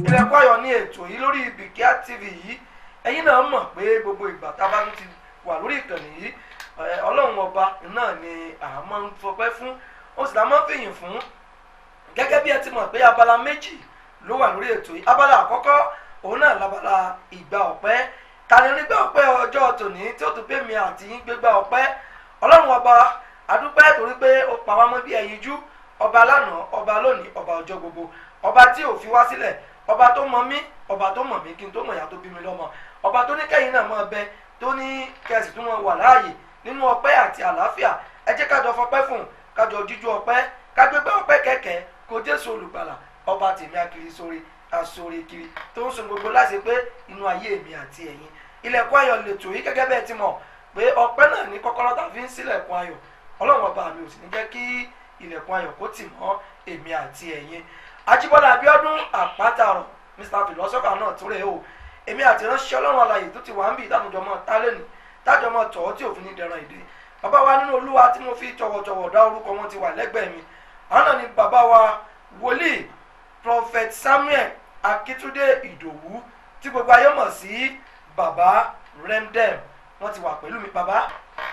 Ilẹ̀kùn Ayọ̀ ní ètò yìí lórí Bikia TV yìí. Ẹ̀yin náà mọ̀ pé gbogbo ìgbà tá a bá ti wà lórí ìkànnì yìí, Ọlọ́run ọba náà ni a máa ń fọpẹ́ fún, ó sì la máa ń fìyìn fún. Gẹ́gẹ́ bí ẹ ti mọ̀ pé abala méjì ló wà lórí ètò yìí. Abala àkọ́kọ́ òun náà labala ìgbà ọpẹ́. Ta ni onígbà ọpẹ́ ọjọ́ tòní tí ó tún pé mi àti yín gbégbá ọpẹ́? Ọlọ́run ọba adúpẹ́ torí pé ó pa wá mọ́ bí ẹyinjú, ọba lánàá, ọba lónìí, ọba ọjọ́ gbogbo, ọba tí ò fi wá sílẹ̀, ọba tó mọ̀ mí, ọba tó mọ̀ mí kí n tó mọ̀ ìyá tó bí mi lọ́mọ, ọba tó ní kẹ́yìn náà máa bẹ, tó ní kẹ́sì tó máa wà láàyè nínú ọpẹ́ àti àlàáfíà. Ẹ jẹ́ kájọ fọpẹ́ fún, kájọ jíjú ọpẹ́, kágbégbá ọpẹ́ kẹ̀kẹ́ kó Jésù olùgbàlà, ọba tèmi akiri sórí asórí kiri tó ń sun gbogbo láti pé inú ayé mi àti ẹ̀yin. Ilẹ̀kùn Ayọ̀ lètò yìí gẹ́gẹ́ bẹ́ẹ̀ ti mọ̀ pé ọpẹ́ náà ní kọ́kọ́rọ́ tá fi ń ṣílẹ̀kùn ayọ̀. Ọlọ́run ọba mi ò sì ní jẹ́ kí ilẹ̀kùn ayọ̀ kó tì mọ́ èmi àti ẹ̀yin. Ajíbọ́lá Abíọ́dún Àpáta-ọ̀rọ̀ Mr. Philosopher náà tó rẹ̀ o. Èmi àti ránṣẹ́ Ọlọ́run alààyè tó ti wà ń bì ìdánujọ́ mọ́ tálẹ́nì tájọ́ mọ́ tọ̀ tí òfin ní dẹran ìdè. Bàbá wa nínú Olúwa tí mo fi tọ̀wọ̀tọ̀wọ̀ dá orúkọ wọn ti wà lẹ́gbẹ̀ẹ́ mi. Àwọn náà ni bàbá wa wòlíì Prophet Samuel Akíntúndé Ìdòwú tí gbogbo ayé mọ̀ sí bàbá Remdem. Wọ́n ti wà pẹ̀lú mi. Bàbá.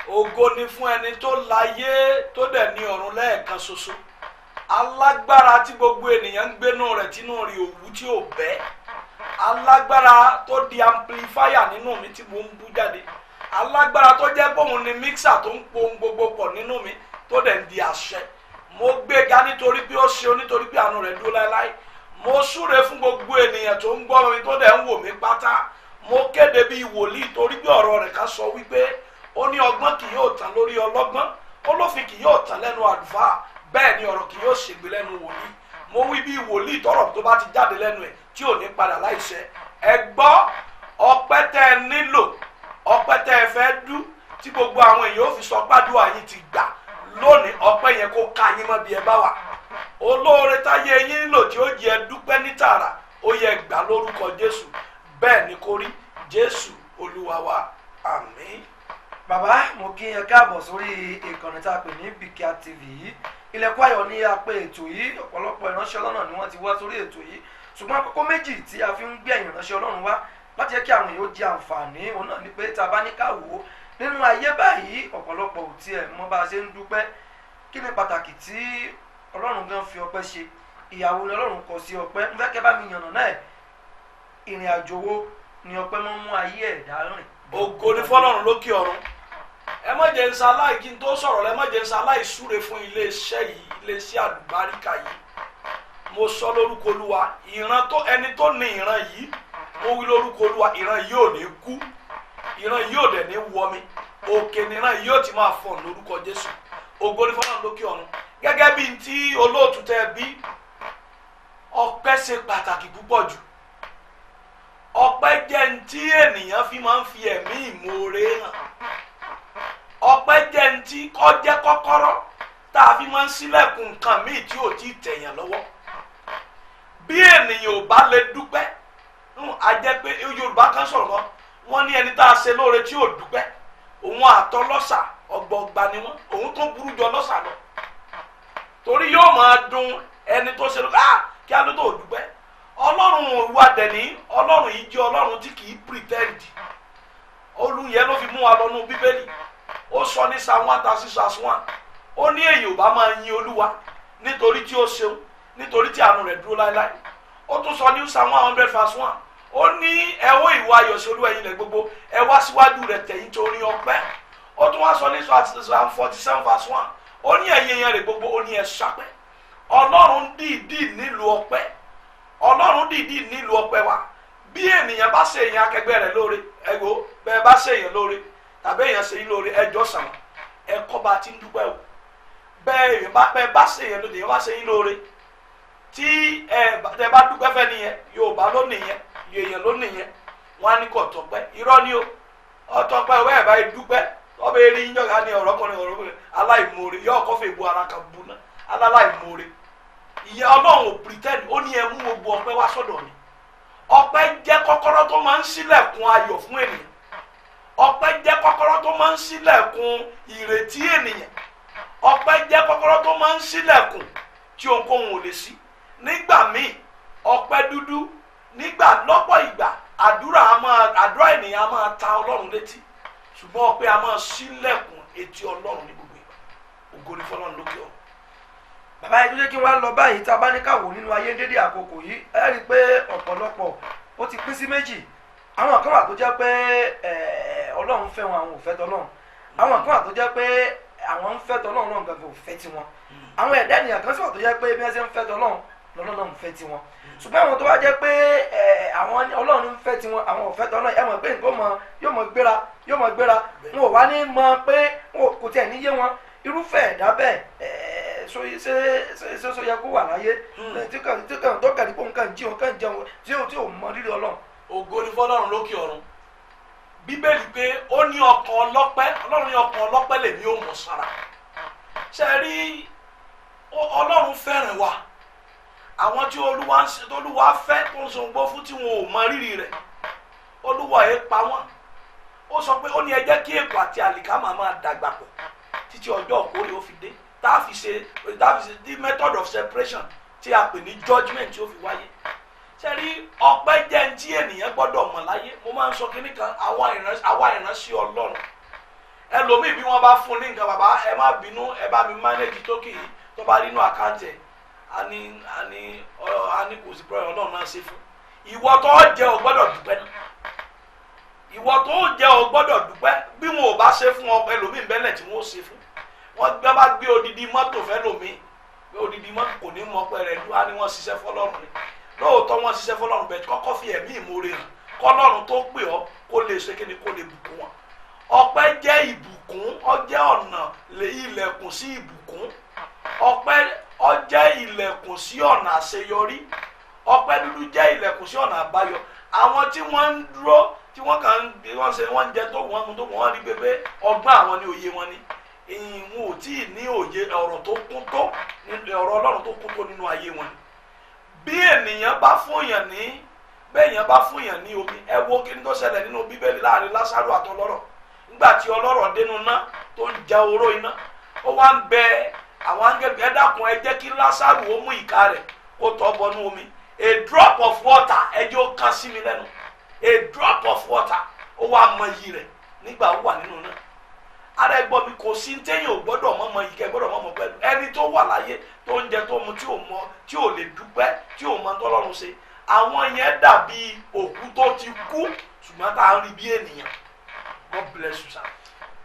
Ògo ni fún ẹni tó láyé tó dẹ̀ ní ọ̀run lẹ́ẹ̀kan ṣoṣo. Alágbára tí gbogbo ènìyàn ń gbénú rẹ̀ tínú rí òwú tí ò bẹ́. Alágbára tó di amplifier nínú mi tí mo ń bú jáde. Alágbára tó jẹ́ bóun ni mixer tó ń po ohun gbogbo pọ̀ nínú mi tó dẹ̀ ń di àṣẹ. Mo gbéga nítorí pé ó ṣe nítorí pé àánú rẹ̀ dúró láéláé. Mo súre fún gbogbo ènìyàn tó ń gbọ́ mi tó dẹ̀ ń wò mí pátá. Mo kéde bí wòlíì torí pé ọ̀rọ̀ rẹ̀ ká sọ wípé ó ní ọgbọ́n kì yóò tán lórí ọlọ́gbọ́n, olófin kì yóò tán lẹ́nu àlùfáà, bẹ́ẹ̀ ni ọ̀rọ̀ kì yóò ṣègbè lẹ́nu wòlíì. Mo wí bí wòlíì tọ́rọ̀ tó bá ti jáde lẹ́nu ẹ̀ tí ò ní padà láìṣẹ. Ẹ gbọ́ ọpẹ́ tẹ́ ẹ nílò, ọpẹ́ tẹ́ ẹ fẹ́ dú tí gbogbo àwọn èèyàn ò fi sọ gbàdúrà yín ti gbà lónìí. Ọpẹ́ yẹn kó ká yín mọ́ bí ẹ bá wà. Olóore táyé yín nílò tí ó jẹ́ dúpẹ́ ní tààrà ó yẹ gbà lórúkọ Jésù. Bẹ́ẹ̀ ni kó rí. Jésù Olúwa wa, àmín. Bàbá mo kí ẹ káàbọ̀ sórí ìkànnì tá a pè ní Bikia TV yìí. Ilẹ̀kùn Ayọ̀ ní a pè ètò yìí. Ọ̀pọ̀lọpọ̀ ìránṣẹ́ Ọlọ́run ni wọ́n ti wá sórí ètò yìí, ṣùgbọ́n àkókò méjì tí a fi ń gbé ẹ̀yìn ìránṣẹ́ Ọlọ́run wá láti jẹ́ kí àwọn èèyàn jẹ àǹfààní òun náà ni pé tá a bá ní ká wò ó nínú ayé báyìí ọ̀pọ̀lọpọ̀ ò tiẹ̀ mọ̀ bá a ṣe ń dúpẹ́. Kí ni pàtàkì tí Ọlọ́run gan fi ọpẹ́ ṣe? Ìyàwó ni Ọlọ́run kọ sí ọpẹ́. Ń fẹ́ kẹ́ bá mi yànnà náà ìrìn àjò wo ni ọpẹ́ mọ́ mú ayé ẹ̀dá rìn? Ògo ni fọ́lọ́run lókè ọ̀run. Ẹ má jẹ́ nsáláì kí n tó sọ̀rọ̀ ẹ má jẹ́ nsáláì súre fún iléeṣẹ́ yìí, iléeṣẹ́ àlùbáríkà yìí. Mo sọ lórúkọ Olúwa, ìran tó ẹni tó ní ìran yìí, mo wí lórúkọ Olúwa, ìran yìí ò ní kú, ìran yìí ò dẹ̀ ní wọmi, òkè ni ìran yìí ò ti máa fọ̀n lórúkọ Jésù. Ògo ni fọ́lọ́run lókè ọ̀run. Gẹ́gẹ́ bí ti olóòtú tẹ́ bí, ọpẹ́ ṣe pàtàkì púpọ̀ jù. Ọpẹ́ jẹ́ ní tí ènìyàn fi máa ń fi ẹ̀mí ìmoore hàn. Ọpẹ́ jẹ́ ní tí kọ́ jẹ́ kọ́kọ́rọ́ tá a fi máa ń ṣílẹ̀kùn nǹkan míì tí ò tí ì tẹ̀yàn lọ́wọ́. Bí ènìyàn ò bá lè dúpẹ́, a jẹ́ pé Yorùbá kan sọ̀rọ̀ kan, wọ́n ní ẹni tá a ṣe lóore tí ò dúpẹ́, òun àtọlọ́ṣà ọgbọọgba ni wọ́n, òun tó burú jọ lọ́ṣà lọ. Torí yóò máa dùn ẹni tó ṣe lóore, kí á ló tó dúpẹ́. Ọlọ́run òwúwa dẹ̀ní, Ọlọ́run yìí jẹ́ Ọlọ́run tí kì í pretend. Olùyẹn ló fi mú wa lọ́nu Bíbélì. Ó sọ ní Psalm 136:1. Ó ní èyí ò bá máa yin Olúwa nítorí tí ó ṣeun, nítorí tí àánú rẹ̀ dúró láéláé. Ó tún sọ ní Psalm 100:1. Ó ní ẹ wó ìwà ayọ̀ sí Olúwa ẹ̀yin ilẹ̀ gbogbo, ẹ wá síwájú rẹ̀ tẹ̀yìn torí ọpẹ́. Ó tún wá sọ ní Psalm 47:1. Ó ní ẹ̀yin èèyàn rẹ̀ gbogbo, ó ní ẹ ṣàpẹ́. Ọlọ́run dìídì nílùú ọpẹ́. Ọlọ́run dìídì nílùú ọpẹ́ wa. Bí ènìyàn bá ṣe èèyàn akẹgbẹ́ rẹ̀ lóore, ẹ wò bẹ́ẹ̀ bá ṣe èèyàn lóore tàbí èèyàn ṣe yín lóore, ẹjọ́ sàn ẹ kọ́ bá ti ń dúpẹ́ o. Bẹ́ẹ̀ bá ṣe èèyàn lóore, èèyàn bá ṣe yín lóore tí ẹ bá dúpẹ́ fẹ́ nìyẹn, Yorùbá ló nìyẹn, èèyàn ló nìyẹn, wọ́n á ní kò tọpẹ́. Irọ́ ni o, ọtọpẹ́ ìwé ẹ̀ bá dúpẹ́ ọbẹ̀ eré yín yọ̀gá ni ọ̀rọ̀kùnrin aláìmoore yọ ọkọ̀ fẹ́ bu ara kan bu náà aláìmoore ìyẹn Ọlọ́run ò pretend, ó ní ẹ mú gbogbo ọpẹ́ wá sọ́dọ̀ mi. Ọpẹ́ jẹ́ kọ́kọ́rọ́ tó máa ń ṣílẹ̀kùn ayọ̀ fún ènìyàn. Ọpẹ́ jẹ́ kọ́kọ́rọ́ tó máa ń ṣílẹ̀kùn ìrètí ènìyàn. Ọpẹ́ jẹ́ kọ́kọ́rọ́ tó máa ń ṣílẹ̀kùn tí ohunkóhun ò lè ṣí. Nígbà míì ọpẹ́ dúdú, nígbà lọ́pọ̀ ìgbà àdúrà ènìyàn á máa ta Ọlọ́run létí, ṣùgbọ́n ọpẹ́ á máa ṣílẹ̀kùn etí Ọlọ́run ní gbogbo ìgbà. Ògo ni fọ́lọ́run lókè ọ̀run. bàbá yẹn tó jẹ́ kí wọ́n á lọ báyìí tá a bá ní káwò nínú ayé dédé àkókò yìí ẹ rí i pé ọ̀pọ̀lọpọ̀ ó ti pín sí méjì. Àwọn kan wà tó jẹ́ pé Ọlọ́run fẹ́ wọn, àwọn ò fẹ́ tọ́lọ́run. Àwọn kan wà tó jẹ́ pé àwọn ń fẹ́ tọ́lọ́run náà gangan ò fẹ́ tiwọn. Àwọn ẹ̀dá ènìyàn kan sọ̀rọ̀ tó jẹ́ pé bí wọ́n ṣe ń fẹ́ tọ́lọ́run lọ́lọ́run ń fẹ́ tiwọn. Ṣùgbọ́n àwọn tó wá jẹ́ pé àwọn Ọlọ́run ń fẹ́ tiwọn, àwọn ò fẹ́ tọ́lọ́run, ẹ mọ̀ pé nǹkan yóò mọ gbéra wọn ò wá ní mọ̀ pé kò tiẹ̀ níyé wọn irúfẹ́ ẹ̀dá bẹ́ẹ̀ ṣó yẹ kó wà láyé tí kàn tó kàn ní kó nǹkan jí wọn kàn jẹun tí ò mọ rírì Ọlọ́run. Ògo ni fọ́lọ́run lókè ọ̀run. Bíbélì pé ó ní ọkàn ọlọ́pẹ́, Ọlọ́run ní ọkàn ọlọ́pẹ́ lèmi ó mọ̀ sára. Ṣé rí Ọlọ́run fẹ́ràn wa, àwọn tí Olúwa fẹ́ tó ń sọ̀gbọ́ fún tí wọn ò mọ rírì rẹ̀, Olúwa ẹ̀ pa wọ́n. Ó sọ pé ó ní ẹ jẹ́ kí èpò àti àlìkámà máa dàgbà pọ̀ títí ọjọ́ òkórè ó fi dé, tá a fi ṣe the method of separation tí a pè ní judgement tí ó fi wáyé. Ṣé rí ọpẹ́ jẹ́ ní tí ènìyàn gbọ́dọ̀ mọ̀ láyé. Mo máa ń sọ kínní kan, àwa ìránṣẹ́ Ọlọ́run ẹlòmíì bí wọ́n bá fún ní nǹkan, bàbá ẹ má bínú, ẹ bá mi manage tókè yìí, tó bá rí inú àkáǹtì ẹ̀ a ní kò sí pẹ́rẹ́ Ọlọ́run náà ṣe fún. Ìwọ tó jẹ́ o gbọ́dọ̀ dúpẹ́ náà. Ìwọ tó jẹ́ o gbọ́dọ̀ dúpẹ́. Bí wọn ò bá ṣe fún ọ ẹlòmíì bẹ́lẹ̀ tí wọ́n ṣe fún. Wọ́n bá gbé odidi mọ́tò fẹ́ lòmíì, pé odidi mọ́tò kò ní mọ pẹ́ rẹ̀ dúró, á ní wọ́n ṣiṣẹ́ fọ́lọ́run ni. Lóòótọ́ wọ́n ṣiṣẹ́ fọ́lọ́run bẹ́ẹ̀ kọ́kọ́ fi ẹ̀mí ìmoore hàn kọ́lọ́run tó pè ọ́ kó lè ṣe kíni, kó lè bùkún wọn. Ọpẹ́ jẹ́ ìbùkún, ó jẹ́ ọ̀nà ilẹ̀kùn sí ìbùkún. Ọpẹ́ ó jẹ́ ilẹ̀kùn sí ọ̀nà àṣeyọrí. Ọpẹ́ dúdú jẹ́ ilẹ̀kùn sí ọ̀nà àbáyọ. Àwọn tí wọ́n ń dúró tí wọ́n kàn ń jẹ tó wọ́n rí pé ọgbọ́n àwọn ní òye wọn ni. Ìwọ̀n ò tí ì ní òye ọ̀rọ̀ tó kún tó, ọ̀rọ̀ Ọlọ́run tó kún tó nínú ayé wọn ni. Bí ènìyàn bá fúnyàn ní omi, ẹ wo kí ni tó ṣẹlẹ̀ nínú Bíbélì láàrin Lásárù àtọlọ́rọ̀. Nígbà tí ọlọ́rọ̀ dénú ná tó ń ja oró iná, ó wá ń bẹ àwọn áńgẹ́lì, ẹ dákun ẹ jẹ́ kí Lásárù ó mú ìka rẹ̀ kó tọ́ bọnú omi. A drop of water, ẹ jẹ́ ó kán sí mi lẹ́nu. A drop of water, ó wá mọ iyì rẹ̀ nígbà ó wà nínú náà. Ara ẹgbọ́n mi kò sí téyìn ò gbọ́dọ̀ mọ́mọ́ yìí kẹ́ gbọ́dọ̀ mọ́mọ́ pẹ̀lú ẹni tó wà láyé tó ń jẹ tó mu tí ò lè dúpẹ́, tí ò mọ tọ́lọ́run ṣe. Àwọn yẹn dàbí òkú tó ti kú ṣùgbọ́n tá à ń rí bí ènìyàn. God bless you, sir.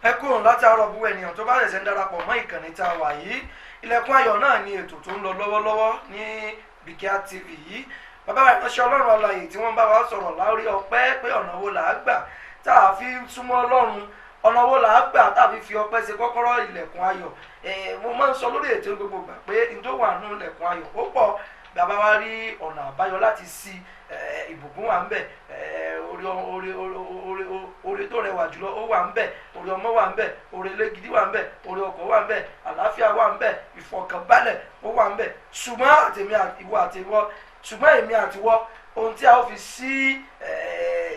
Ẹ kúrò láti àárọ̀ bú ènìyàn tó bá ṣẹ̀ṣẹ̀ ń darapọ̀ mọ́ ìkànnì tá a wà yìí. Ilẹ̀kùn ayọ̀ náà ni ètò tó ń lọ lọ́wọ́lọ́wọ́ ní Bikia TV yìí. Bàbá ìránṣẹ́ Ọlọ́run alààyè tí wọ́n bá wa sọ̀rọ̀ láórí ọpẹ́ pé ọ̀nà wo là á gbà tá a fi súnmọ́ Ọlọ́run, ọ̀nà wo là á gbà tá a fi ọpẹ́ ṣe kọ́kọ́rọ́ ilẹ̀kùn ayọ̀. Mo máa ń sọ lórí ètò gbogbo gbà pé n tó wà nínú ilẹ̀kùn ayọ̀ ó pọ̀. Bàbá wa rí ọ̀nà àbáyọ láti sí ìbùkún wà ń bẹ̀, oore tó rẹwà jùlọ ó wà ń bẹ̀, oore ọmọ wà ń bẹ̀, oore ilé gidi wà ń bẹ̀, oore ọkọ̀ wà ń bẹ̀, àlàáfíà wà ń bẹ̀, ìfọ̀kànbalẹ̀ ó wà ń bẹ̀. Ṣùgbọ́n èmi àtiwọ́ ohun tí a ó fi sí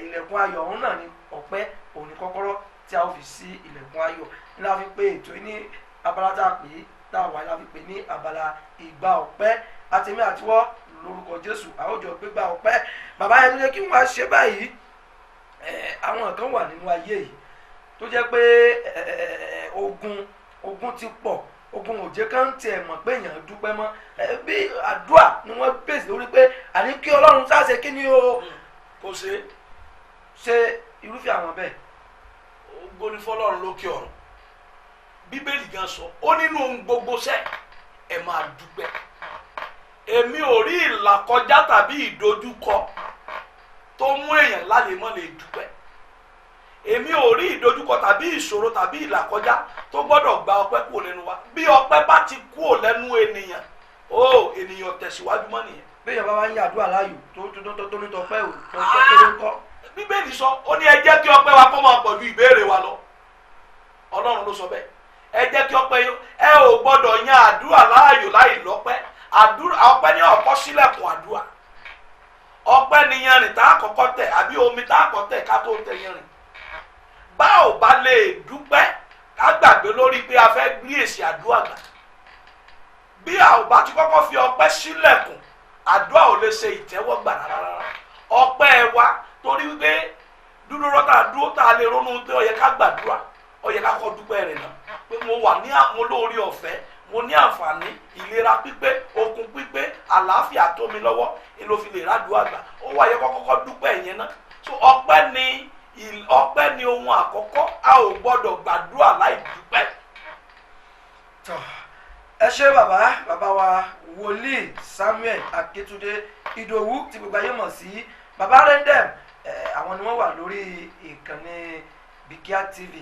ilẹ̀kùn ayọ̀ ọ̀hún náà ni ọpẹ́, òun ni kọ́kọ́rọ́ tí a ó fi sí ilẹ̀kùn ayọ̀. Ní la fi pé ètò ní abala tá a pè é tá a wà la fi pè ní abala ìgbà ọpẹ́. Àtèmi àtiwọ́ lórúkọ Jésù àwùjọ gbégbá ọpẹ́. Bàbá yẹn tó jẹ́ kí wọ́n á ṣe báyìí, àwọn kan wà nínú ayé yìí tó jẹ́ pé ogun ti pọ̀, ogun òjé kan tiẹ̀ mọ̀ pé èèyàn dúpẹ́ mọ́. Bí àdúrà ni wọ́n bèsì lórí pé àní kí Ọlọ́run sáṣe kí ni o kò ṣe irúfẹ́ àwọn bẹ́ẹ̀. Ògo ni fọ́lọ́run lókè ọ̀run. Bíbélì gan sọ ó nínú ohun gbogbo ṣẹ ẹ máa dúpẹ́. Èmi ò rí ìlàkọjá tàbí ìdojúkọ tó mú èèyàn lálẹ́ mọ́ lè dúpẹ́. Èmi ò rí ìdojúkọ tàbí ìṣòro tàbí ìlàkọjá tó gbọ́dọ̀ gba ọpẹ́ kúrò lẹ́nu wa. Bí ọpẹ́ bá ti kúrò lẹ́nu ènìyàn, ènìyàn tẹ̀síwájú mọ́ nìyẹn. Bí èèyàn bá wá ń yàdúrà láàyò tó ní tọpẹ́ ò tọpẹ́ kéré ń kọ́. Bíbélì sọ ó ní ẹ jẹ́ kí ọpẹ́ wa kó máa pọ̀ ju ìbéèrè wa lọ. Ọlọ́run ló sọ bẹ́ẹ̀. Ẹ jẹ́ kí ọpẹ́ ẹ ò gbọ́dọ̀ yan àdúrà láàyò láì lọ́pẹ́. àdúrà ọpẹ́ ní ọkọ sílẹ̀kùn àdúrà. Ọpẹ́ ni yanrìn tá a kọ́kọ́ tẹ̀ àbí omi tá a kọ́kọ́ tẹ̀ ká tó tẹ̀ yanrìn. Bá ò bá lè dúpẹ́ ká gbàgbé lórí pé a fẹ́ gbé èsì àdúrà gbà. Bí a ò bá ti kọ́kọ́ fi ọpẹ́ sílẹ̀kùn àdúrà ò lè ṣe ìtẹ́wọ́gbà rárá. Ọpẹ́ wa torí wípé dúró rọ́tà dúró tá a lè ronú pé ó yẹ ká gbàdúrà ó yẹ ká kọ́ dúpẹ́ rẹ̀ náà pé mo wà ní mo lórí ọ̀fẹ́ mo ní àǹfààní ìlera pípé okun pípé àlàáfíà tó mi lọ́wọ́ èlò fi lè rádùú àgbà ó wà yẹ kọ́kọ́ dúpẹ́ yẹn náà. So ọpẹ́ ni ohun àkọ́kọ́ a ò gbọ́dọ̀ gbàdúrà láì dúpẹ́. Ẹ ṣé bàbá wa wòlíì Samuel Akíntúndé Ìdòwú tí gbogbo ayé mọ̀ sí bàbá Rendem. Àwọn ni wọ́n wà lórí ìkànnì Bikia TV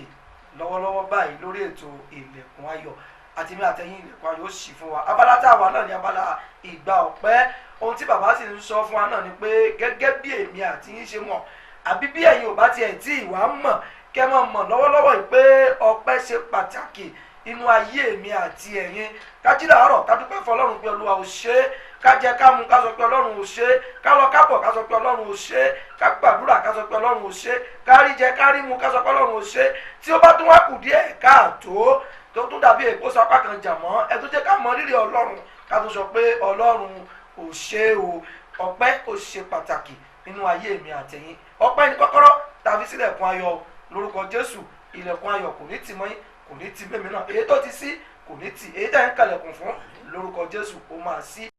lọ́wọ́lọ́wọ́ báyìí lórí ètò Ilẹ̀kùn Ayọ̀ àti mi àtẹ̀yìn Ilẹ̀kùn Ayọ̀ ó ṣí fún wa. Abala tá a wà náà ni abala ìgbà ọpẹ́. Ohun tí bàbá sì ń sọ fún wa náà ni pé gẹ́gẹ́ bí èmi àti yín ṣe mọ̀ àbí bí ẹ̀yin ò bá tiẹ̀ tí ìwà mọ̀ kẹ́ mọ̀ lọ́wọ́lọ́wọ́ yìí pé ọpẹ́ ṣe pàtàkì inú ayé èmi àti ẹ̀yin. Ká jí làárọ̀ ká dúpẹ́ fún Ọlọ́run pé Olúwa ò ṣe é, ká jẹ ká mu ká sọ pé Ọlọ́run ò ṣe é, ká lọ ká bọ̀ ká sọ pé Ọlọ́run ò ṣe é, ká gbàdúrà ká sọ pé Ọlọ́run ò ṣe é, ká rí jẹ ká rí mu ká sọ pé Ọlọ́run ò ṣe é. Tí ó bá tún wá kù díẹ̀ káàtó tó tún dàbí èkó sapá kan jà mọ́ ẹ tó jẹ́ ká mọ rírì Ọlọ́run ká tó sọ pé Ọlọ́run ò ṣe é o. Ọpẹ́ ó ṣe pàtàkì nínú ayé èmi àtẹ̀yin. Ọpẹ́ ni kọ́kọ́rọ́ tàbí sílẹ̀kùn ayọ̀ lórúkọ Jésù. Ilẹ̀kùn ayọ̀ kò ní tì mọ́ yín kò ní tì mẹ́mi náà èyí tó ti ṣí kò ní tì èyí tẹ̀ ń kalẹ̀kùn fún lórúkọ Jésù ó máa ṣí.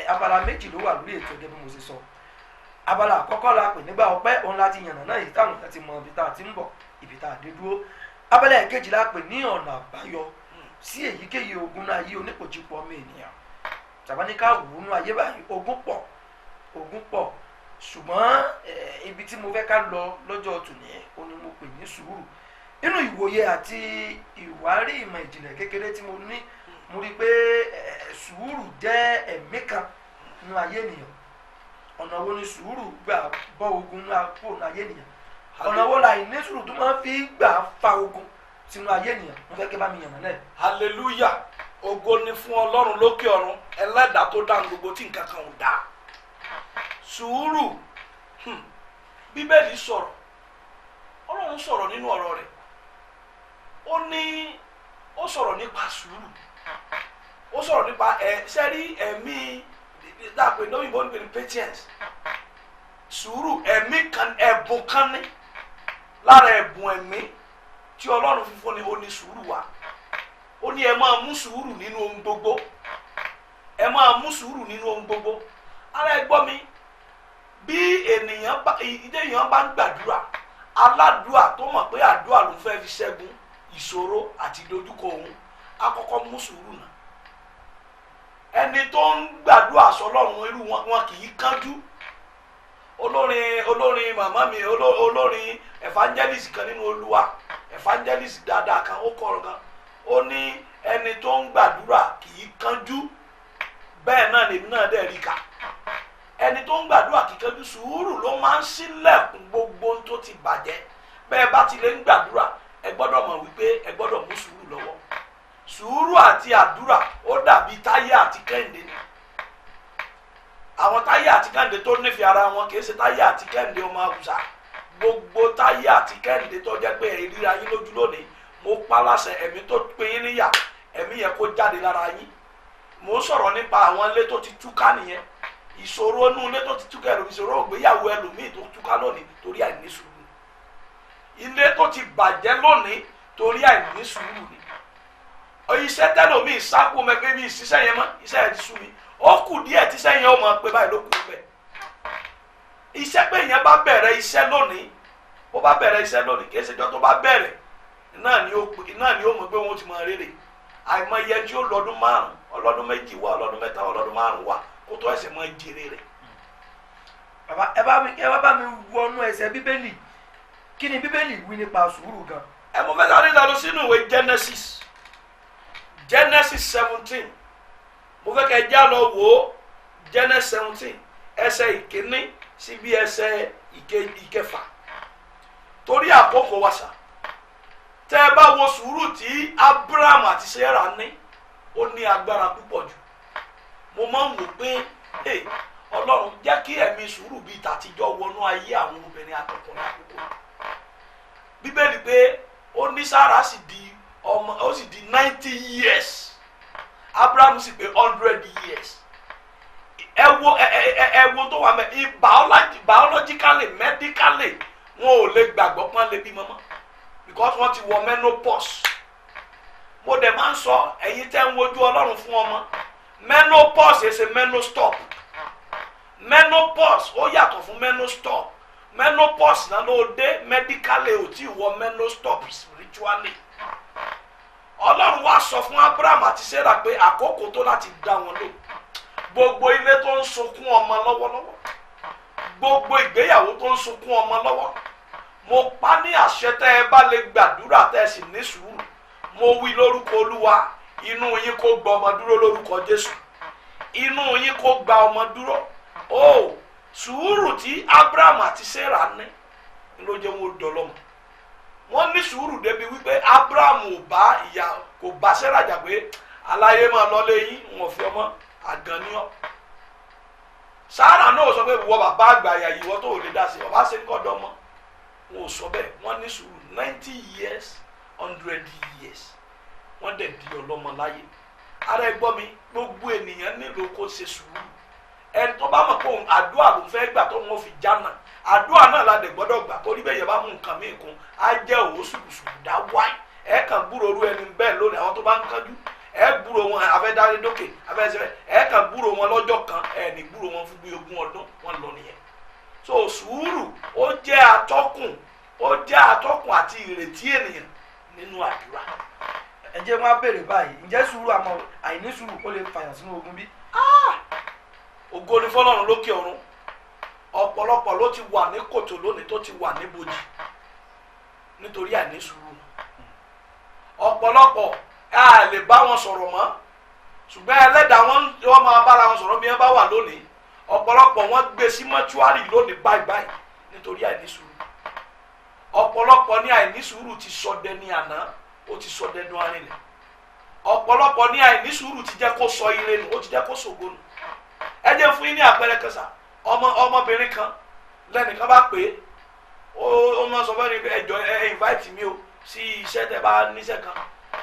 Abala méjì ló wà lórí ètò gẹ́gẹ́ bí mo ṣe sọ. Abala àkọ́kọ́ la pè nígbà ọpẹ́ òun láti yànnà náà èyí táwọn èèyàn ti mọ ibi tá a ti ń bọ̀ ibi tá a dé dúró. Abala ẹ̀kejì la pè ní ọ̀nà àbáyọ sí èyíkéyìí ogun náà ayé onípòjìpọ̀ ọmọ ènìyàn. Tàbáníká wò nú ayé báyìí ogun pọ̀ ṣùgbọ́n ibi tí mo fẹ́ ká lọ lọ́jọ́ tòní ó ní mo pè ní sùúrù. Nínú ìwòye àti ìwárí ìmọ̀ ìjìnlẹ̀ kékeré tí mo ní mo rí i pé sùúrù jẹ́ ẹ̀mí kan nínú ayé ènìyàn. Ọ̀nà wo ni sùúrù gbà bọ́ ogun kúrò nínú ayé ènìyàn? Ọ̀nà wo la ìní sùúrù tó máa ń fi gbà fa ogun sínú ayé ènìyàn? Mo fẹ́ kí bá mi yànnà náà. Hallelujah, ògo ni fún Ọlọ́run lókè ọ̀run ẹlẹ́dàá tó dá gbogbo tí nǹkan kan ò dá. Sùúrù Bíbélì sọ̀rọ̀ Ọlọ́run sọ̀rọ̀ nínú ọ̀rọ̀ rẹ̀ ó sọ̀rọ̀ nípa sùúrù ó sọ̀rọ̀ nípa sẹ́rí ẹ̀mí dàpẹ́ lóyìnbó nípa patience. Sùúrù ẹ̀mí kan ẹ̀bùn kan ní lára ẹ̀bùn ẹ̀mí tí Ọlọ́run fi fún ni ó ní sùúrù wà. Ó ní ẹ máa mú sùúrù nínú ohun gbogbo ẹ máa mú sùúrù nínú ohun gbogbo. Ara ẹ gbọ́ mi bí ènìyàn bá ń gbàdúrà aládùúà tó mọ̀ pé àdúrà ló ń fẹ́ fi ṣẹ́gun ìṣòro àti ìdojúkọ òun á kọ́kọ́ mú sùúrù náà. Ẹni tó ń gbàdúrà sọ́lọ́run irú wọn kì í kánjú. Olórin màmá mi olórin evangelist kan nínú Olúwa evangelist dáadáa kan ó kọ̀ọ̀rọ̀ kan ó ní ẹni tó ń gbàdúrà kì í kánjú bẹ́ẹ̀ náà lèmi náà dẹ̀ rí ká. Ẹni tó ń gbàdúrà kíkanjú sùúrù ló máa ń ṣílẹ̀kùn gbogbo tó ti bàjẹ́. Bẹ́ẹ̀ bá ti lè ń gbàdúrà ẹ gbọ́dọ̀ mọ̀ wípé ẹ gbọ́dọ̀ mú sùúrù lọ́wọ́. Sùúrù àti àdúrà ó dàbí Táyé àti Kẹ́hìndé ni. Àwọn Táyé àti Kẹ́hìndé tó nífẹ̀ẹ́ ara wọn kì í ṣe Táyé àti Kẹ́hìndé ọmọ Àwùsá. Gbogbo Táyé àti Kẹ́hìndé tó jẹ́ pé ìríra yín lójú lónìí mo pa láṣẹ ẹ̀mí tó pé yín níyà ẹ̀mí yẹn kó jáde lára yín. Mo ń sọ̀rọ̀ nípa àwọn ilé tó ti túká nìyẹn. Ìṣòro inú ilé tó ti túká ẹlòmíì ìṣòro ògbéyàwó ẹlòmíì tó túká lónìí torí àìní sùúrù. Ilé tó ti bàjẹ́ lónìí torí àìní sùúrù ni. Iṣẹ́ tẹ́lòmíì sáko mẹ́gbẹ́ bí ìṣiṣẹ́ yẹn mọ́ iṣẹ́ yẹn ti sú mi. Ó kù díẹ̀ tíṣẹ́ yẹn ó mọ̀ pé báyìí ló kù bẹ́ẹ̀. Iṣẹ́ pé yẹn bá bẹ̀rẹ̀ iṣẹ́ lónìí ó bá bẹ̀rẹ̀ iṣẹ́ lónìí kì í ṣe jọ́ tó bá bẹ̀rẹ̀ náà ni ó mọ̀ pé wọ́n ti mọ rere. Àìmọye tí ó lọ́dún 5 ọlọ́dún 2 wà ọlọ́dún 3 ọlọ́dún 5 wà kó tó ẹsẹ̀ mọ jèrè rẹ̀. Bàbá ẹ bá mi wọnú ẹsẹ̀ Bíbélì kí ni Bíbélì wí nípa sùúrù gan? Ẹ mo fẹ́ sáré lọ sínú ìwé Genesis 17 mo fẹ́ kẹ́ já lọ wò ó Genesis 17 ẹsẹ̀ ìkíní sí bí ẹsẹ̀ ìkẹfà torí àkókò wa sà. Tẹ́ ẹ bá wo sùúrù tí Abraham àti Sarah ní ó ní agbára púpọ̀ jù. mo máa ń wò pé ọlọ́run jẹ́ kí ẹ̀mí sùúrù bíi tàtijọ́ wọnú ayé àwọn obìnrin àtọkùnrin àkókò. Bíbélì pé ó ní Sárà sì di 90 years, Abraham sì pé 100 years. ẹ wo tó wà mẹ́ biologically medically wọn ò lè gbàgbọ́ pọ́n lè bímọ mọ́ because wọ́n ti wọ menopause. Mo dẹ̀ máa ń sọ ẹ̀yin tẹ́ ń wojú ọlọ́run fún ọmọ, menopause ẹ̀ ṣe menostop. Menopause ó yàtọ̀ fún menostop. Menopause náà ló dé medically ò tí ì wọ menostop spiritually. Ọlọ́run wá sọ fún Abraham àti Sarah pé àkókò tó láti dá wọn lò. Gbogbo ilé tó ń sunkún ọmọ lọ́wọ́lọ́wọ́, gbogbo ìgbéyàwó tó ń sunkún ọmọ lọ́wọ́, mo pa ní àṣẹ tẹ́ ẹ bá lè gbàdúrà tẹ́ ẹ sì ní sùúrù, mo wí lórúkọ Olúwa, inú yín kó gba ọmọ dúró lórúkọ Jésù, inú yín kó gba ọmọ dúró. Sùúrù tí Abraham àti Sarah ní ló jẹ́ wọn dọlọ́mọ. Wọ́n ní sùúrù débi wípé Abraham kò bá Sarah jà pé aláyé máa lọ léyìn wọn fi ọmọ àgànníọ́. Sarah náà sọ pé wọ bàbá àgbàyà yìí wọ́n tó lè dá sí ọba ṣe ń kọ́ dọ́mọ. Wọn ò sọ bẹ́ẹ̀, wọ́n ní sùúrù 90 years 100 years wọ́n dẹ̀ di ọlọ́mọ láyé. Ara ẹ gbọ́ mi, gbogbo ènìyàn nílò kó ṣe sùúrù. Ẹni tó bá mọ̀ pé òun àdúrà ló fẹ́ gbà tó wọn fi jánà, àdúrà náà la dẹ̀ gbọ́dọ̀ gbà. Torí bẹ́ẹ̀ yẹn bá mú nǹkan míì kún á jẹ́ òwò sùkùsùkù dá wáyé. Ẹ kàn gbúrò orú ẹni bẹ́ẹ̀ lónìí, àwọn tó bá ń kánjú ẹ gbúrò wọn afẹ́dáre dókè afẹ́sẹ̀ ẹ kàn gbúrò wọn lọ́jọ́ kan ẹ ní gbúrò wọn fún bí 20 ọdún wọn lọ nìyẹn. So sùúrù ó jẹ́ atọ́kùn àti ìrètí ènìyàn nínú àdúrà. Ẹ jẹ́ wọn á béèrè báyìí, ǹjẹ́ sùúrù àmọ́ àìní sùúrù ó lè fàyàn sínú ogun bí? Ògo ni fọ́lọ́run lókè ọ̀run. Ọ̀pọ̀lọpọ̀ ló ti wà ní kòtò lónìí tó ti wà níbojì nítorí àìní sùúrù. Ọ̀pọ̀lọpọ̀ a lè bá wọn sọ̀rọ̀ mọ́, ṣùgbọ́n ẹlẹ́dàá wọ́n máa bára wọn sọ̀rọ̀ bí wọ́n bá wà lónìí. Ọ̀pọ̀lọpọ̀ wọ́n gbé sí mọ́túárì lónìí báyìí nítorí àìní sùúrù. Ọ̀pọ̀lọpọ̀ ní àìní sùúrù ti sọdẹ ní àná, ó ti sọdẹ ní arìnrìn. Ọ̀pọ̀lọpọ̀ ní àìní sùúrù ti jẹ́ kó sọ ire nù, ó ti jẹ́ kó ṣògo nù. Ẹ jẹ́ fún yín ní àpẹẹrẹ kẹsà, ọmọbìnrin kan lẹ́nìkan bá pè é, ó máa sọ fún mi ẹjọ́ ẹ invite mi o sí iṣẹ́ tẹ́ bá níṣẹ́ kan.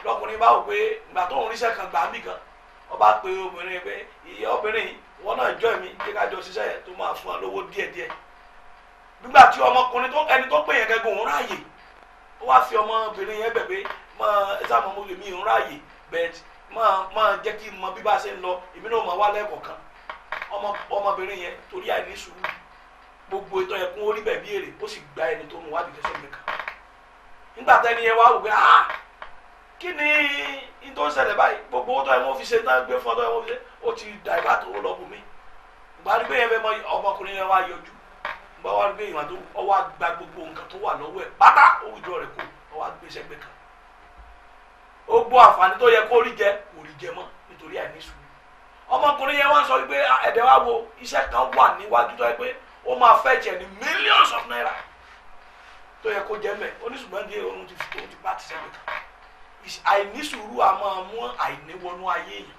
Lọkùnrin bá wò pé ìgbà tó ń ríṣẹ́ kan gbà mí kan, ọba pé obìnrin pé ìyá obìnrin wọn náà jọ mi kí kájọ ṣiṣẹ́ tó máa fún wa lówó díẹ̀díẹ̀. Nígbà tí ọmọkùnrin ẹni tó pè yẹn gẹ́gẹ́ òun ráàyè, ó wá fi ọmọbìnrin yẹn bẹ̀ pé ẹ̀sà mọ́ mo lè mí òun ráàyè bẹ́ẹ̀ máa jẹ́ kí n mọ bí bá ṣe ń lọ, èmi náà máa wá lẹ́ẹ̀kọ̀ọ̀kan. Ọmọbìnrin yẹn torí àìní sùúrù gbogbo ìtọ́ yẹn kún orí bẹ̀ bí èrè, ó sì gba ẹni tó mú wádìí lẹ́sẹ̀ mi kan. Nígbà tẹ́ni yẹn wá wò pé kí ni tó ń ṣẹlẹ̀ báyìí, gbogbo owó tó yẹ wọ́n fi ṣe náà gbé fún ọ tó yẹ wọ́n fi ṣe ó ti dà ìbá tó lọ bù mí. Ìgbà wípé yẹn fẹ́ mọ ọmọkùnrin yẹn wá yọjú, ìgbà wá wípé ìwà tó ọwọ́ gba gbogbo nǹkan tó wà lọ́wọ́ ẹ̀ pátá òwújọ rẹ̀ kó ọwọ́ gbé sẹ́gbẹ̀ kan. Ó gbọ́ àǹfààní tó yẹ kó rí jẹ kò rí jẹ mọ́ nítorí àìní sùúrù. Ọmọkùnrin yẹn wá sọ wípé ẹ̀dẹ̀ wá wo iṣẹ́ kan wà níwájú tó yẹ pé ó máa fẹ́ jẹ ní millions of naira tó yẹ kó jẹ mẹ́, oníṣùgbọ́n díẹ̀ òun ti bá ti sẹ́gbẹ̀ kan. Àìní sùúrù a máa mú àìní wọnú ayé yìí.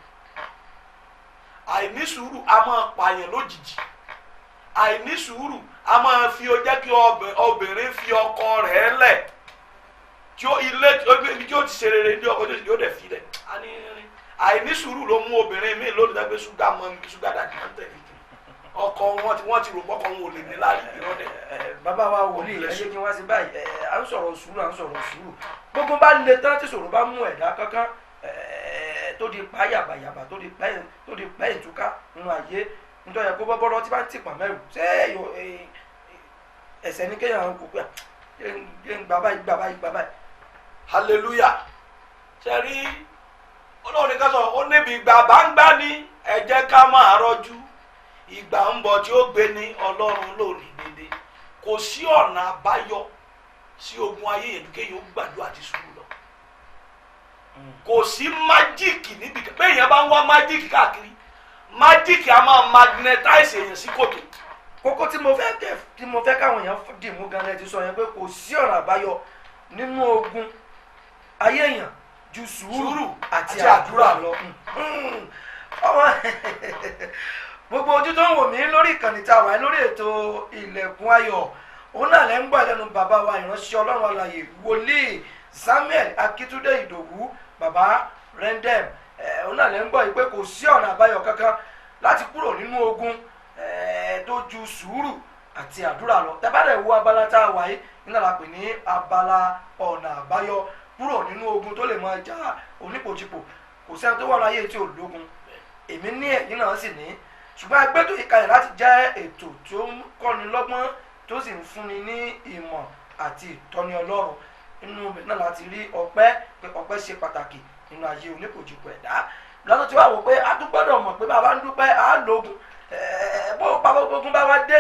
Àìní sùúrù a máa pààyàn lójijì. Àìní sùúrù a máa fi jẹ́ kí obìnrin fi ọkọ rẹ̀ lẹ̀ tí ó ti ṣe rere ní ọkọ tí ó dẹ̀ fi lẹ̀. Àìní sùúrù ló mú obìnrin míì lónìí dágbé ṣúgà dàdí máa ń tẹ̀lé ọkọ wọn ti rò pọ́kọ wọn ò lè ní láàyè ìrọ́lẹ̀. Bàbá wa wòlíì ẹ jẹ́ kí wọ́n ṣe báyìí, à ń sọ̀rọ̀ sùúrù. Gbogbo bá le tán tí ṣòro bá mú ẹ̀dá kankan tó di pa yàbàyàbà tó di pẹ́ ìtúká nínú ayé nítorí yẹ kó bọ́bọ́rọ́ tí bá ń tìpà mẹ́rù ṣé ẹ̀sẹ̀ ní kéèyàn kò pé gbà báyìí. Hallelujah. Ṣe rí Ọlọ́run nìkan sọ ó níbi ìgbà bá ń gbá ní ẹ jẹ́ ká máa rọ́jú, ìgbà ń bọ̀ tí ó gbé ní Ọlọ́run lónìí dédé. Kò sí ọ̀nà àbáyọ sí ogun ayé yẹn kéèyàn ó gbàdúrà àti sùúrù lọ. Kò sí májíìkì níbi kan bẹ́ẹ̀ yẹn bá ń wá májíìkì káàkiri, májíìkì a máa magnetize èèyàn sí kòtò. Kókó tí mo fẹ́ káwọn èèyàn dì mú gan-an ti sọ yẹn pé kò sí ọ̀nà àbáyọ nínú ogun ayé èèyàn ju sùúrù àti àdúrà lọ. gbogbo ojú tó ń wò mí lórí ìkànnì tá a wà lórí ètò ilẹ̀kùn ayọ̀ òun náà lẹ́ ń gbọ́ ẹlẹ́nu bàbá wa ìránṣẹ́ ọlọ́run alààyè wòlíì Samuel Akíntúndé Ìdòwú bàbá Rendem. Òun náà lẹ́ ń gbọ́ yìí pé kò sí ọ̀nà àbáyọ kankan láti kúrò nínú ogun tó ju sùúrù àti àdúrà lọ. Tẹ́ bá dẹ̀ wo abala tá a wà yìí nígbà la pè ní abala ọ̀nà àbáyọ kúrò nínú ogun tó lè máa já onípòjìpò. Kò sẹ́ni tó wà láyé tí ò lógun, èmi ní ẹ̀yin náà sì ní, ṣùgbọ́n ẹgbẹ́ tó ìkàlẹ̀ láti jẹ́ ètò tó ń kọ́ni lọ́gbọ́n tó sì ń fúnni ní ìmọ̀ àti ìtọ́ni Ọlọ́run. Inú mi náà láti rí ọpẹ́ pé ọpẹ́ ṣe pàtàkì nínú ayé onípòjìpò ẹ̀dá. Lọ́dún tí wàá wò pé a tún gbọ́dọ̀ mọ̀ pé bàbá ń dúpẹ́ à á lógun, bó ogun bá wá dé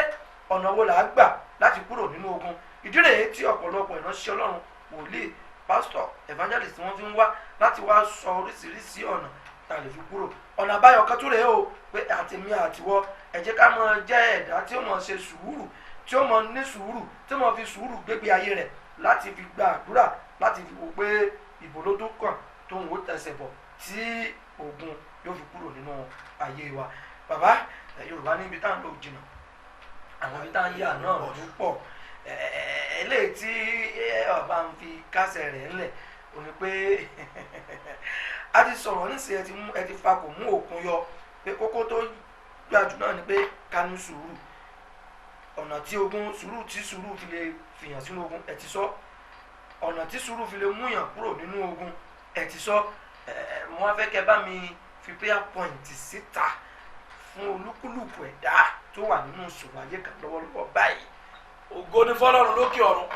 ọ̀nà wo là á gbà láti kúrò nínú ogun. Ìdí rèé tí ọ̀pọ̀lọpọ̀ ìránṣẹ́ Ọlọ́run wòlíì pásítọ̀ evangelist wọ́n fi ń wá láti wá sọ oríṣiríṣi ọ̀nà tá a lè fi kúrò. Ọ̀nà àbáyọ kan tún rèé o pé àtèmi àtiwọ́ ẹ jẹ́ ká máa jẹ́ ẹ̀dá tí ó máa ṣe sùúrù, tí ó máa ní sùúrù, tí ó máa fi sùúrù gbégbé ayé rẹ̀ láti fi gba àdúrà, láti fi wò pé ìbò ló tó kàn tó ń wò tẹ̀sẹ̀ bọ̀ tí ogun yóò fi kúrò nínú ayé wa. Bàbá Yorùbá níbi tá à ń lò jìnnà àwọn ibi tá à ń yà náà ló pọ̀. Eléyìí tí ọba ń fi kásẹ̀ rẹ̀ ńlẹ̀ ò ní pé a ti sọ̀rọ̀ nísìnyí ẹ ti fa kò mú òkun yọ pé kókó tó gbàjù náà ni pé ká ní sùúrù. Ọ̀nà tí sùúrù fi lè fìyàn sínú ogun ẹ ti sọ, ọ̀nà tí sùúrù fi lè múyàn kúrò nínú ogun ẹ ti sọ. Mo wá fẹ́ kẹ́ bá mi fi prayer point síta fún olúkúlùkù ẹ̀dá tó wà nínú ìṣòro ayé kan lọ́wọ́lọ́wọ́ báyìí. Ògo ni fọ́lọ́run lókè ọ̀run.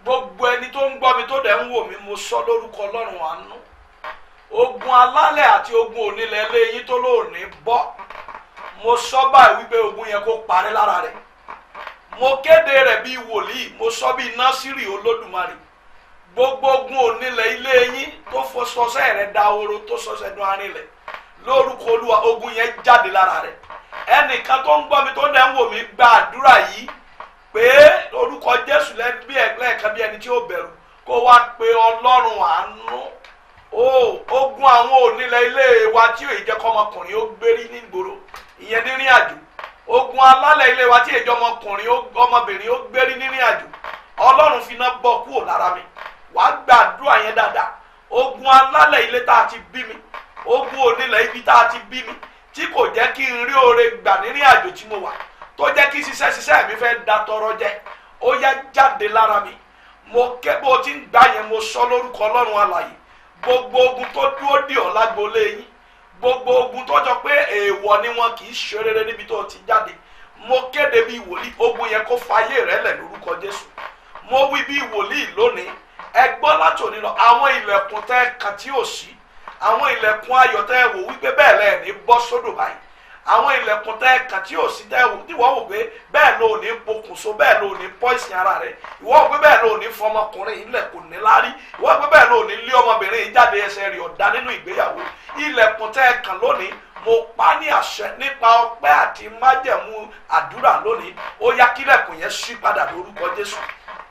Gbogbo ẹni tó ń gbọ́ mi tó dẹ̀ ń wò mí, mo sọ lórúkọ Ọlọ́run àánú. Ogun alálẹ̀ àti ogun onílẹ̀ ilé yín tó lóòní bọ́, mo sọ báyìí wípé ogun yẹn kó parí lára rẹ̀. Mo kéde rẹ̀ bíi wòlíì, mo sọ bíi Násírì Olódùmarè. Gbogbo ogun onílẹ̀ ilé yín tó sọsẹ́ rẹ̀ dahoro, tó sọsẹ́ dún arinlẹ̀, lórúkọ Olúwa ogun yẹn jáde lára rẹ̀. Ẹnìkan tó ń gbọ́ mi tó dẹ̀ ń wò mí gba àdúrà yìí pé orúkọ Jésù lẹ́bí ẹ̀kan bí ẹni tí ó bẹ̀rù, kó wá pe Ọlọ́run àánú. Ogun àwọn onílẹ̀ ilé wa tí ò jẹ́ kọ́mọkùnrin ó gbérí nígboro, ìyẹn nírìn àjò. Ogun alálẹ̀ ilé wa tí èjọ ọmọbìnrin ó gbérí nírìn àjò, Ọlọ́run fi iná bọ́ kúrò lára mi. Wàá gbàdúrà yẹn dáadáa. Ogun alálẹ̀ ilé tá a ti bí mi, ogun onílẹ̀ ibi tá a ti bí mi, tí kò jẹ́ kí n rí oore gbà nírìn àjò tí mo wà, tó jẹ́ kí ṣiṣẹ́ mi fẹ́ da tọrọ jẹ, ó yá jáde lára mi. Mo ké bó ti ń gbà yẹn, mo sọ lórúkọ Ọlọ́run alààyè. Gbogbo ogun tó dúró dì ọ́ lágbolé yín, gbogbo ogun tó jọ pé èèwọ̀ ni wọn kì í ṣe rere níbi tó ti jáde, mo kéde bí wòlíì, ogun yẹn kó fayé rẹ̀ lẹ̀ lórúkọ Jésù. Mo wí bí wòlíì lónìí, ẹ gbọ́ láti òní lọ, àwọn ilẹ̀kùn tẹ́ kàn tí ò sí, àwọn ilẹ̀kùn ayọ̀ tẹ́ wò wípé bẹ́ẹ̀ lẹ́ẹ̀ ní bọ́ sódò báyìí, àwọn ilẹ̀kùn tẹ́ kàn tí ò sí tẹ́ wò tí wọ́n wò pé bẹ́ẹ̀ ló ní pokùnso, bẹ́ẹ̀ ló ní pọ́ìsì ara rẹ̀, ìwọ wò pé bẹ́ẹ̀ ló ní fọmọkùnrin ilẹ̀ kò ní lárí, ìwọ wò pé bẹ́ẹ̀ ló ní lé ọmọbìnrin jáde ẹsẹ̀ rẹ̀ ọ̀dá nínú ìgbéyàwó. Ilẹ̀kùn tẹ́ kàn lónìí, mo pa ní àṣẹ nípa ọpẹ́ àti májẹ̀mú àdúrà lónìí, ó yá kílẹ̀kùn yẹn ṣí padà lórúkọ Jésù,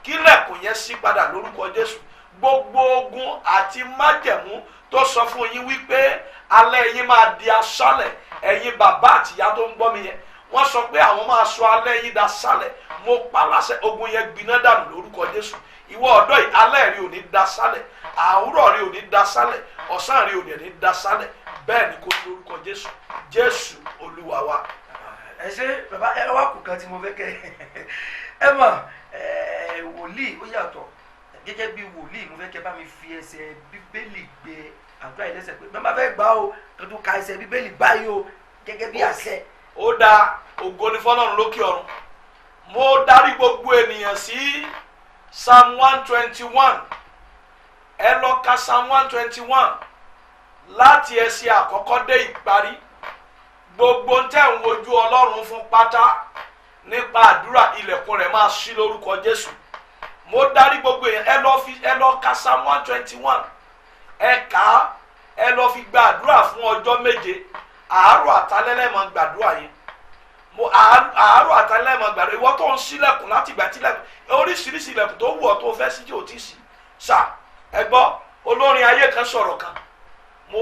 kílẹ̀kùn yẹn ṣí padà lórúkọ Jésù. Gbogbo ogun àti májẹ̀mú tó sọ fún yín wípé alẹ́ yín máa di aṣálẹ̀, ẹ̀yin bàbá àtìyá tó ń gbọ́ mi yẹn, wọ́n sọ pé àwọn máa sọ alẹ́ yín daṣálẹ̀, mo pa láṣẹ ogun yẹn gbiná dànù lórúkọ Jésù. Ìwọ ọ̀dọ́ yìí, alẹ́ rí ò ní daṣálẹ̀, àwúrọ̀ rí ò ní daṣálẹ̀, ọ̀sán rí ò ní daṣálẹ̀, bẹ́ẹ̀ ni kò ní lórúkọ Jésù. Jésù Olúwa wa. Ẹ ṣé bàbá, ẹ wá kù kan tí mo fẹ́ kẹ́ ẹ mọ̀, wòlíì ó yàtọ̀. Gẹ́gẹ́ bí wòlíì mo fẹ́ kẹ́ bá mi fi ẹsẹ̀ Bíbélì gbé àdúrà yìí lẹ́sẹ̀ pé bẹ́ẹ̀ bá fẹ́ gbà ó tó tún ka ẹsẹ̀ Bíbélì báyìí o gẹ́gẹ́ bí àṣẹ. Ó dáa, ògo ni fọ́lọ́run lókè ọ̀run. Mo darí gbogbo ènìyàn sí Psalm 121. Ẹ lọ ka Psalm 121 láti ẹsẹ̀ àkọ́kọ́ dé ìparí. Gbogbo ń tẹ̀ ń wojú Ọlọ́run fún pátá nípa àdúrà, ilẹ̀kùn rẹ̀ máa ṣí lórúkọ Jésù. Mo darí gbogbo èèyàn, ẹ lọ ka Psalm 121, ẹ kà á, ẹ lọ fi gba àdúrà fún ọjọ́ méje, àárọ̀ àtàlẹ́ máa gbàdúrà yẹn. Àárọ̀ àtàlẹ́ máa gbàdúrà. Ìwọ tó ń ṣílẹ̀kùn láti ìgbà tí oríṣiríṣi ilẹ̀kùn tó wù ọ́ tó fẹ́ sí tí ò tí ì sí. Ẹ gbọ́ olórin ayé kan sọ̀rọ̀ kan, mo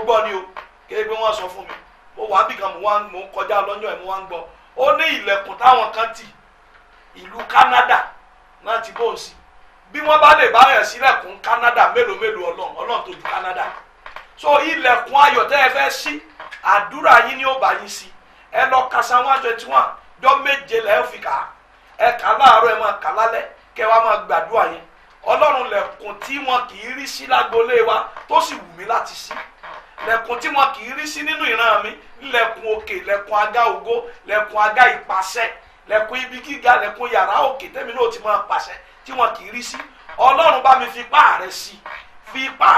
gbọ́ ni o, kéde pé wọ́n sọ fún mi mo wà bí kan mo ń kọjá lọ́jọ́ ẹ̀ mo wá ń gbọ́ ó ní ilẹ̀kùn táwọn kan tì ìlú Canada náà ti bóun sí bí wọ́n bá lè bá yẹn sílẹ̀kùn Canada mélòó ọlọ́run tó ju Canada so ilẹ̀kùn ayọ̀ tẹ́ ẹ fẹ́ sí àdúrà yín ni ó bá yín sí ẹ lọ ka Psalm 121 jọ́ méje lẹ́ẹ̀ fi kà á ẹ kà láàárọ̀ ẹ máa kà lálẹ́ kẹ́ wàá máa gbàdúrà yẹn ọlọ́run lẹ̀kùn tí wọn kì í rí sí lágbolé wa tó sì wù mí láti sí lẹ̀kùn tí wọn kì í rí sí nínú ìran mi lẹ̀kùn òkè lẹ̀kùn àga ògo lẹ̀kùn àga ìpàṣẹ lẹ̀kùn ibi gíga lẹ̀kùn yàrá òkè tẹ́mi náà ti máa pàṣẹ tí wọn kì í rí sí ọlọ́run bá mi fi ipá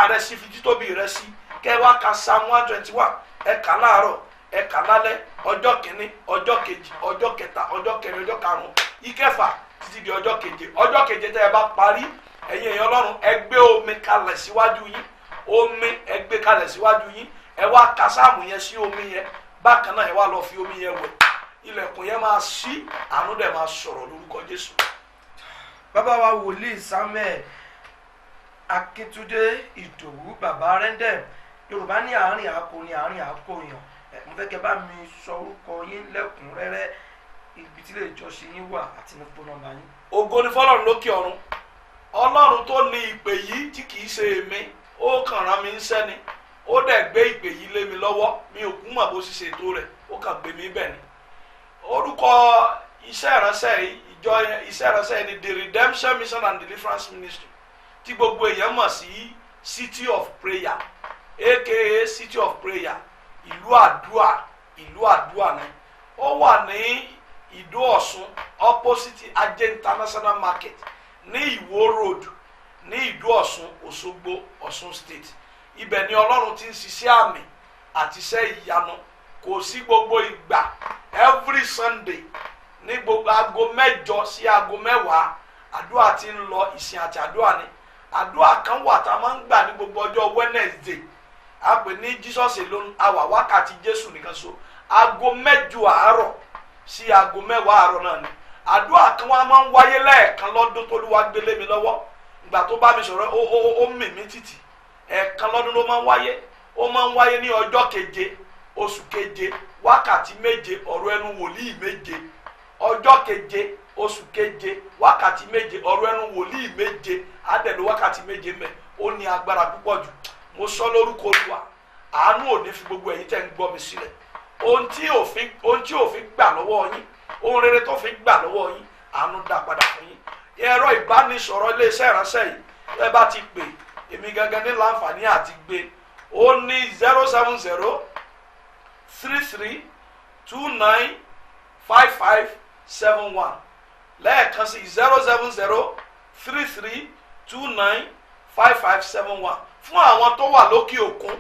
rẹ sí fi títóbi rẹ sí kẹ́ wá ka Psalm 121 ẹ kà láàárọ̀ ẹ kà lálẹ́ ọjọ́ kìíní ọjọ́ kejì ọjọ́ kẹta ọjọ́ kẹrin ọjọ́ karùn-ún ìkẹfà títí di ọjọ́ keje tẹ́ ẹ bá parí ẹ̀yin èèyàn ọlọ́run ẹ gbé omi kalẹ̀ síwájú yín ẹ gbé kalẹ̀ síwájú yín ẹ wá ka sáàmù yẹn sí omi yẹn bákan náà ẹ wá lọ fi omi yẹn wẹ̀ ilẹ̀kùn yẹn máa ṣí àánú dẹ̀ máa sọ̀rọ̀ lórúkọ Jésù. bàbá wa wòlíì Samuel Akíntúndé Ìdòwú bàbá rẹ́ndẹ̀ Yorùbá ní àárín àkó ní àárín àkóyàn mo fẹ́ kẹ́ bá mi sọ orúkọ yín lẹ́kùnrẹ́rẹ́ ibi tí ilé ìjọsìn yín wà àti ní fóònù nọ́mbà yín. ògo ni fọ́lọ́run lókè ọ̀run ọlọ́run tó ní ìpè yìí tí kìí ṣe èmi ó kàn rán mi ń sẹ́ni ó dẹ̀ gbé ìpè yìí lé mi lọ́wọ́ mi ò kú mọ̀ bó ṣe ṣètò rẹ̀ ó kàn gbé mi bẹ̀ ni. orúkọ iṣẹ́ ìránṣẹ́ ni the Redemption Mission and Deliverance Ministry tí gbogbo èèyàn mọ̀ sí City of Prayer aka City of Prayer ìlú àdúà ni ó wà ní Ìdó Ọ̀ṣun opposite Ajé International Market ní Ìwó Road ní Ìdó Ọ̀ṣun Òṣogbo Ọ̀ṣun State ibẹ̀ ni Ọlọ́run ti ń ṣiṣẹ́ àmì àti iṣẹ́ ìyanu kò sí gbogbo ìgbà every Sunday ní gbogbo aago 8 sí aago 10 àdúrà ti ń lọ ìsìn àti àdúrà ni àdúrà kan wà tá a máa ń gbà ní gbogbo ọjọ́ Wednesday a pè ní Jesus alone hour wákàtí Jésù nìkan so aago 8 àárọ̀ sí aago 10 àárọ̀ náà ni àdúrà kan wá máa ń wáyé lẹ́ẹ̀kan lọ́dún t'Olúwa gbélé mi lọ́wọ́ ìgbà tó bá mi sọ̀rọ̀ ó mì mí títì ẹ̀ẹ̀kan lọ́dún ló máa ń wáyé ní ọjọ́ keje oṣù keje wákàtí 7 ọ̀rọ̀ ẹnu wòlíì 7 ọjọ́ keje oṣù keje wákàtí 7 ọ̀rọ̀ ẹnu wòlíì 7 àdẹ̀lú wákàtí 7 mẹ́ ó ní agbára púpọ̀ jù mo sọ lórúkọ Olúwa àánú ò ní fi gbogbo ẹ̀yin tẹ́ ń gbọ́ mi sílẹ̀ ohun tí òfin gbà lọ́wọ́ yín ohun rere tó fi gbà lọ́wọ́ yín àánú dá padà fún yín ẹ̀rọ ìbánisọ̀rọ̀ iléeṣẹ́ ìránṣẹ́ yìí ẹ bá ti pè èmi gangan ní láǹfààní àti gbé ó ní 070 33 29 5571 lẹ́ẹ̀kan sí 070 33 29 5571 fún àwọn tó wà lókè òkun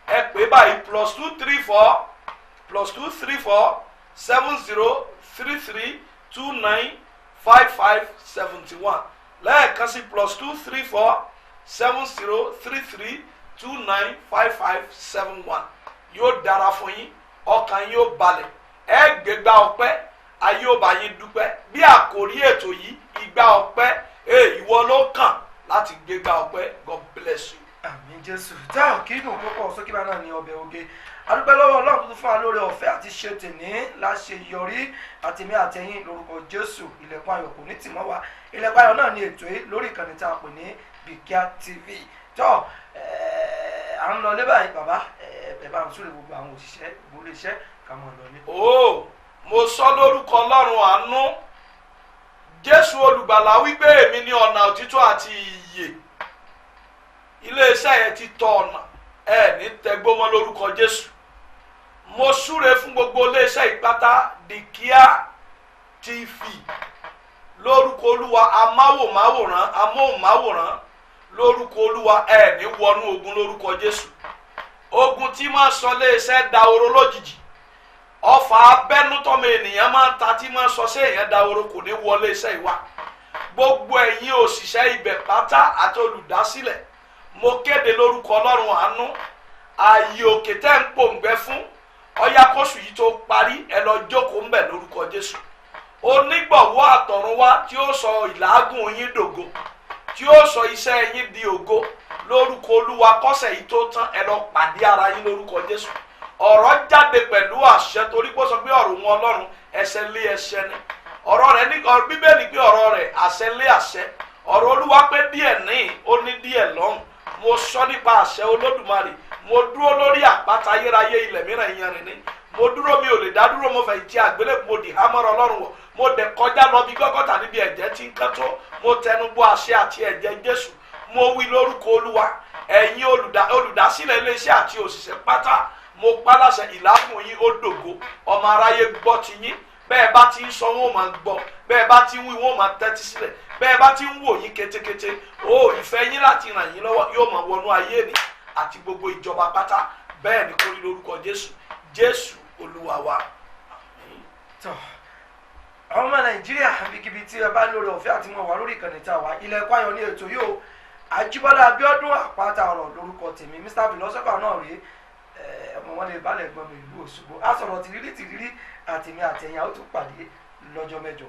ẹ pè báyìí +234 70 33 29 5571 lẹ́ẹ̀kan sí +234 70 33 29 5571 yóò dára fún yín ọkàn yín ó balẹ̀ ẹ gbégbá ọpẹ́ ayé ó bá yín dúpẹ́ bí àkórí ètò yìí ìgbà ọpẹ́ ìwọ ló kàn láti gbégbá ọpẹ́. God bless you. àmín Jésù táwọn kì í dùn púpọ̀ sókè bá náà ní ọbẹ̀ oge adúpẹ́ lọ́wọ́ Ọlọ́run tó fún wa lórí ọ̀fẹ́ àti ṣe tèní láṣeyọrí àtẹ̀mí àtẹ̀yìn lórúkọ Jésù ilẹ̀kùn ayọ̀ kò ní tì mọ́ wa ilẹ̀kùn ayọ̀ náà ní ètò yìí lórí ìkànnì tá a pè ní Bikia TV tó à ń lọ lé báyìí bàbá ẹ bá ń súrè gbogbo àwọn òṣìṣẹ́ ìgbólé iṣẹ́ ká mọ̀ lọ ní. mo sọ lórúkọ Ọlọ́run àánú Jésù olùgbàlà wípé èmi ní ọ̀nà òtítọ́ àti ìyè iléeṣẹ́ yẹn ti tọ ọ̀nà ẹ ní tẹgbọ́mọ́ lórúkọ Jésù mo súre fún gbogbo iléeṣẹ́ ìpátá Bikia TV lórúkọ Olúwa amóhùnmáwòrán lórúkọ Olúwa ẹ ní wọnú ogun lórúkọ Jésù ogun tí máa sọ iléeṣẹ́ dahoro lójijì ọfà abẹnutọmọ ènìyàn máa ń ta tí máa sọ sí èèyàn dahoro kò ní wọlé iṣẹ́ ìwà gbogbo ẹ̀yin òṣìṣẹ́ ibẹ̀ pátá àti olùdásílẹ̀ mo kéde lórúkọ Ọlọ́run àánú ààyè òkè tẹ́ ń pòǹgbẹ fún ọyá kóṣù yìí tó parí ẹ lọ jókòó ńbẹ̀ lórúkọ Jésù onígbọ̀wọ́ àtọ̀runwá tí ó sọ ìlàágùn yín dògo tí ó sọ iṣẹ́ yín di ògo lórúkọ Olúwa kọ́sẹ̀ yìí tó tán ẹ lọ pàdé ara yín lórúkọ Jésù ọ̀rọ̀ jáde pẹ̀lú àṣẹ torí pé ó sọ pé ọ̀rọ̀ wọn Ọlọ́run ẹsẹ̀ lé ẹsẹ̀ ni ọ̀rọ̀ rẹ̀ ní Bíbélì pé ọ̀rọ̀ rẹ̀ àṣẹ lé àṣẹ ọ̀rọ̀ Olúwa pé díẹ̀ ní ó ní díẹ̀ lọ́hùn mo sọ nípa àṣẹ Olódùmarè mo dúró lórí àpáta ayérayé ilẹ̀ mìíràn ìyanrìn ni mo dúró mi ò lè dá dúró mo fẹ́ jẹ àgbélébùú mo dì hámọ́rọ̀ Ọlọ́run wọ̀ mo dẹ̀ kọjá lọ bí Gọ́gọ́tà níbi ẹ̀jẹ̀ tí ń kán tó mo tẹnu bọ àṣẹ àti ẹ̀jẹ̀ Jésù mo wí lórúkọ Olúwa ẹ̀yin olùdásílẹ̀ iléeṣẹ́ àti òṣìṣẹ́ pátá mo pálàṣẹ ìlàkùn yín ó dògo ọmọ aráyé gbọ́ ti yín bẹ́ẹ̀ bá ti ń sọ wọn ò máa gbọ́ bẹ́ẹ̀ bá ti ń wí wọn ò máa tẹ́tí sílẹ̀ bẹ́ẹ̀ bá ti ń wò yín kétékété ó ìfẹ́ yín láti ràn yín lọ́wọ́ yóò máa wọnú ayé ni àti gbogbo ìjọba pátá bẹ́ẹ̀ ni kó rí lórúkọ Jésù Olúwa wa. tọ́ àwọn ọmọ Nàìjíríà ibikíbi tí ẹ bá lórí ọ̀fẹ́ àti mọ̀ wá lórí ìkànnì tá a wá Ilẹ̀kùn Ayọ̀ ní ètò yìí o Àjíbọ́lá Abíọ́dún Àpáta ọ̀rọ̀ lórúkọ tèmi Mr Philosopher náà rèé ọmọ wọn lè balẹ̀ gbọ́n mi ìlú Òṣogbo á sọ̀rọ̀ tìrírí àtèmi àtẹ̀yìn àwọn tó pàdé lọ́jọ́ mẹ́jọ.